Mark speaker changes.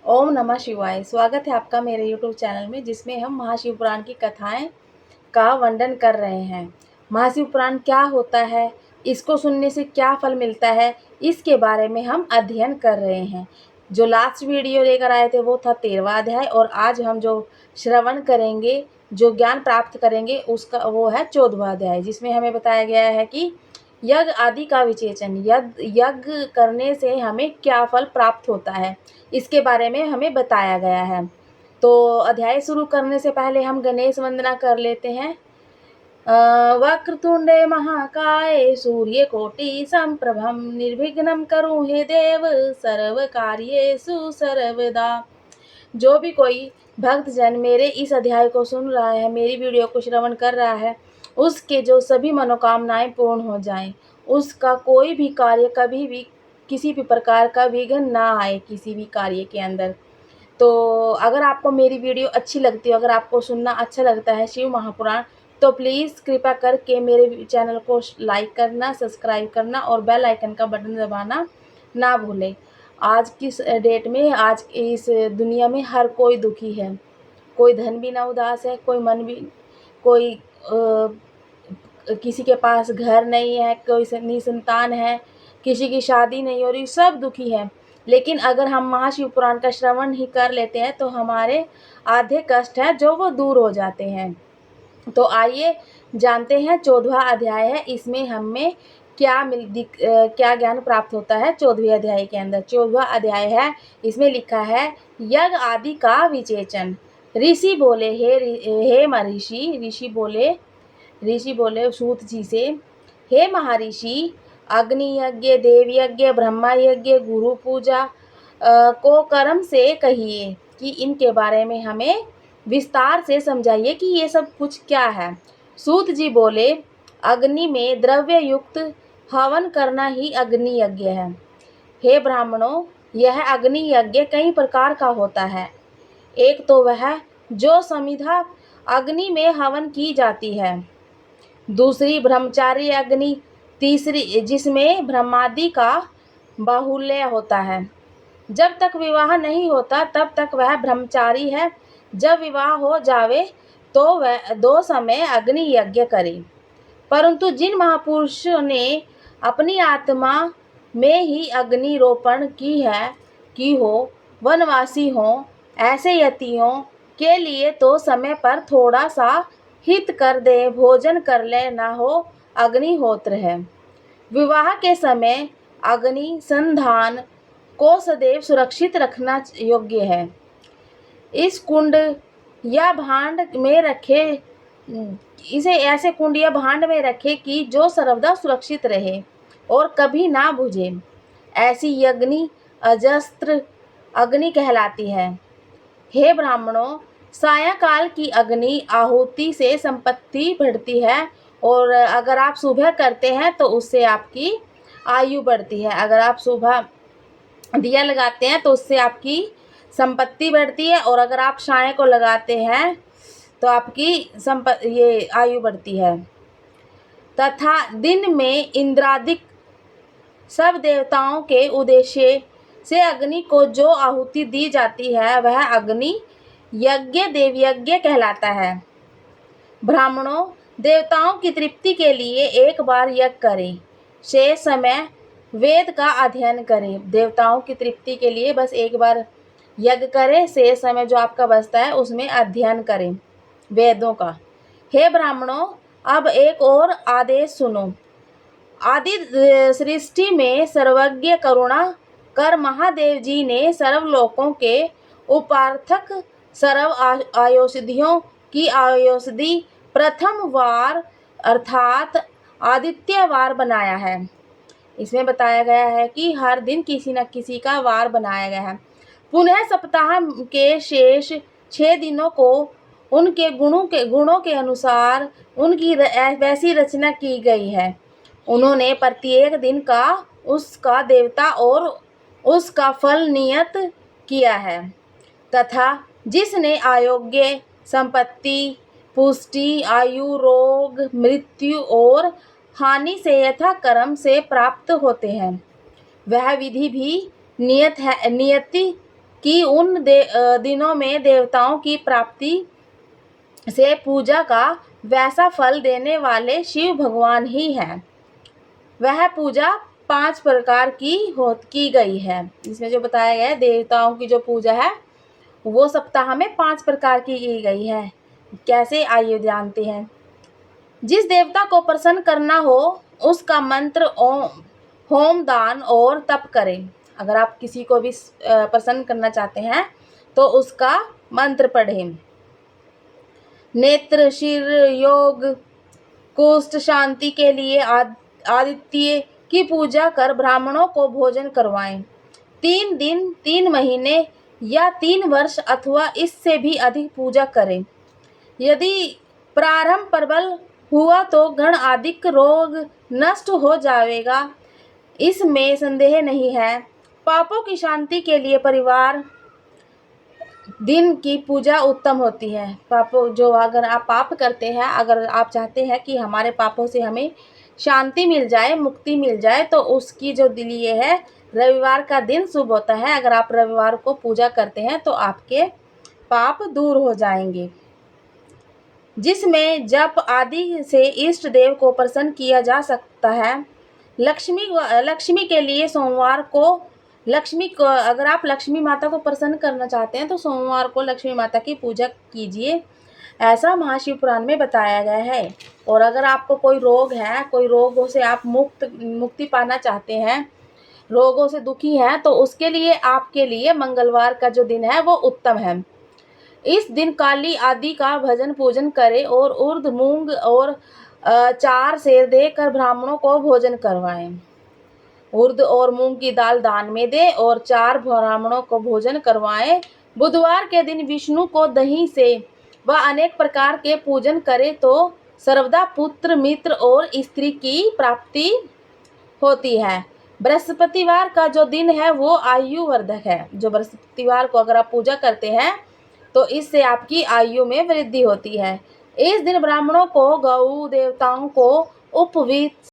Speaker 1: ओम नमः शिवाय। स्वागत है आपका मेरे यूट्यूब चैनल में, जिसमें हम महाशिव पुराण की कथाएं का वर्णन कर रहे हैं। महाशिव पुराण क्या होता है, इसको सुनने से क्या फल मिलता है, इसके बारे में हम अध्ययन कर रहे हैं। जो लास्ट वीडियो लेकर आए थे वो था 13वां अध्याय, और आज हम जो श्रवण करेंगे, जो ज्ञान प्राप्त करेंगे, उसका वो है 14वां अध्याय, जिसमें हमें बताया गया है कि यज्ञ आदि का विचेचन, यज्ञ करने से हमें क्या फल प्राप्त होता है, इसके बारे में हमें बताया गया है। तो अध्याय शुरू करने से पहले हम गणेश वंदना कर लेते हैं। वक्रतुंडे महाकाय सूर्यकोटि समप्रभम निर्विघ्नं करो हे देव सर्व कार्येषु सर्वदा। जो भी कोई भक्तजन मेरे इस अध्याय को सुन रहा है, मेरी वीडियो को श्रवण कर रहा है, उसके जो सभी मनोकामनाएं पूर्ण हो जाएं, उसका कोई भी कार्य कभी भी किसी भी प्रकार का विघ्न ना आए किसी भी कार्य के अंदर। तो अगर आपको मेरी वीडियो अच्छी लगती है, अगर आपको सुनना अच्छा लगता है शिव महापुराण, तो प्लीज़ कृपया करके मेरे चैनल को लाइक करना, सब्सक्राइब करना और बेल आइकन का बटन दबाना ना भूलें। आज की डेट में, आज इस दुनिया में हर कोई दुखी है। कोई धन भी ना उदास है, कोई मन भी, कोई किसी के पास घर नहीं है, कोई निसंतान है, किसी की शादी नहीं हो रही, सब दुखी है। लेकिन अगर हम महाशिव पुराण का श्रवण ही कर लेते हैं तो हमारे आधे कष्ट है जो वो दूर हो जाते हैं। तो आइए जानते हैं 14वां अध्याय है, इसमें हमें क्या ज्ञान प्राप्त होता है। 14वें अध्याय के अंदर 14वां अध्याय है, इसमें लिखा है यज्ञ आदि का विचेचन। ऋषि बोले, हे महर्षि, ऋषि बोले सूत जी से, हे महर्षि, अग्नि यज्ञ, देव यज्ञ, ब्रह्मा यज्ञ, गुरु पूजा को कर्म से कहिए कि इनके बारे में हमें विस्तार से समझाइए कि ये सब कुछ क्या है। सूत जी बोले, अग्नि में द्रव्य युक्त हवन करना ही अग्नि यज्ञ है। हे ब्राह्मणों, यह अग्नि यज्ञ कई प्रकार का होता है। एक तो वह जो समिधा अग्नि में हवन की जाती है, दूसरी ब्रह्मचारी अग्नि, तीसरी जिसमें ब्रह्मादि का बाहुल्य होता है। जब तक विवाह नहीं होता तब तक वह ब्रह्मचारी है। जब विवाह हो जावे तो वह 2 समय अग्नि यज्ञ करे। परंतु जिन महापुरुषों ने अपनी आत्मा में ही अग्निरोपण की हो, वनवासी हो, ऐसे यतियों के लिए तो समय पर थोड़ा सा हित कर दे, भोजन कर ले, ना हो अग्निहोत्र है। विवाह के समय अग्नि संधान को सदैव सुरक्षित रखना योग्य है। इस कुंड या भांड में रखे, इसे ऐसे कुंड या भांड में रखे कि जो सर्वदा सुरक्षित रहे और कभी ना बुझे। ऐसी अग्नि अजस्त्र अग्नि कहलाती है। हे ब्राह्मणों, सायंकाल की अग्नि आहुति से संपत्ति बढ़ती है, और अगर आप सुबह करते हैं तो उससे आपकी आयु बढ़ती है। अगर आप सुबह दिया लगाते हैं तो उससे आपकी संपत्ति बढ़ती है, और अगर आप साय को लगाते हैं तो आपकी ये आयु बढ़ती है। तथा दिन में इंद्रादिक सब देवताओं के उद्देश्य से अग्नि को जो आहुति दी जाती है वह अग्नि यज्ञ देव यज्ञ कहलाता है। ब्राह्मणों, देवताओं की तृप्ति के लिए एक बार यज्ञ करें, शेष समय वेद का अध्ययन करें। देवताओं की तृप्ति के लिए बस एक बार यज्ञ करें, शेष समय जो आपका बचता है उसमें अध्ययन करें वेदों का। हे ब्राह्मणों, अब एक और आदेश सुनो। आदि सृष्टि में सर्वज्ञ करुणा कर महादेव जी ने सर्वलोकों के उपार्थक सर्व आयोषधियों की औषधि प्रथम वार अर्थात आदित्यवार बनाया है। इसमें बताया गया है कि हर दिन किसी न किसी का वार बनाया गया है। पुनः सप्ताह के शेष 6 दिनों को उनके गुणों के अनुसार उनकी वैसी रचना की गई है। उन्होंने प्रत्येक दिन का उसका देवता और उसका फल नियत किया है, तथा जिसने अयोग्य संपत्ति, पुष्टि, आयु, रोग, मृत्यु और हानि से यथा कर्म से प्राप्त होते हैं, वह विधि भी नियति कि उन दिनों में देवताओं की प्राप्ति से पूजा का वैसा फल देने वाले शिव भगवान ही हैं। वह पूजा 5 प्रकार की गई है। इसमें जो बताया गया है देवताओं की जो पूजा है वो सप्ताह में 5 प्रकार की गई है। कैसे, आइए जानते हैं। जिस देवता को प्रसन्न करना हो उसका मंत्र होम, दान और तप करें। अगर आप किसी को भी प्रसन्न करना चाहते हैं तो उसका मंत्र पढ़ें। नेत्र, शिर योग, कुष्ठ शांति के लिए आदित्य की पूजा कर ब्राह्मणों को भोजन करवाएं। 3 दिन, 3 महीने या 3 वर्ष अथवा इससे भी अधिक पूजा करें। यदि प्रारंभ प्रबल हुआ तो गण आदि रोग नष्ट हो जाएगा, इसमें संदेह नहीं है। पापों की शांति के लिए परिवार दिन की पूजा उत्तम होती है। पापों जो अगर आप पाप करते हैं, अगर आप चाहते हैं कि हमारे पापों से हमें शांति मिल जाए, मुक्ति मिल जाए, तो उसकी जो लिए है रविवार का दिन शुभ होता है। अगर आप रविवार को पूजा करते हैं तो आपके पाप दूर हो जाएंगे। जिसमें जप आदि से इष्ट देव को प्रसन्न किया जा सकता है। लक्ष्मी के लिए सोमवार को अगर आप लक्ष्मी माता को प्रसन्न करना चाहते हैं तो सोमवार को लक्ष्मी माता की पूजा कीजिए, ऐसा महाशिव पुराण में बताया गया है। और अगर आपको कोई रोग है, कोई रोगों से आप मुक्ति पाना चाहते हैं, रोगों से दुखी हैं, तो उसके लिए आपके लिए मंगलवार का जो दिन है वो उत्तम है। इस दिन काली आदि का भजन पूजन करें और उर्द, मूंग और 4 सेर देकर ब्राह्मणों को भोजन करवाएं। उर्द और मूंग की दाल दान में दे और 4 ब्राह्मणों को भोजन करवाएं। बुधवार के दिन विष्णु को दही से व अनेक प्रकार के पूजन करे तो सर्वदा पुत्र, मित्र और स्त्री की प्राप्ति होती है। बृहस्पतिवार का जो दिन है वो आयुवर्धक है। जो बृहस्पतिवार को अगर आप पूजा करते हैं तो इससे आपकी आयु में वृद्धि होती है। इस दिन ब्राह्मणों को गौ देवताओं को उपवीत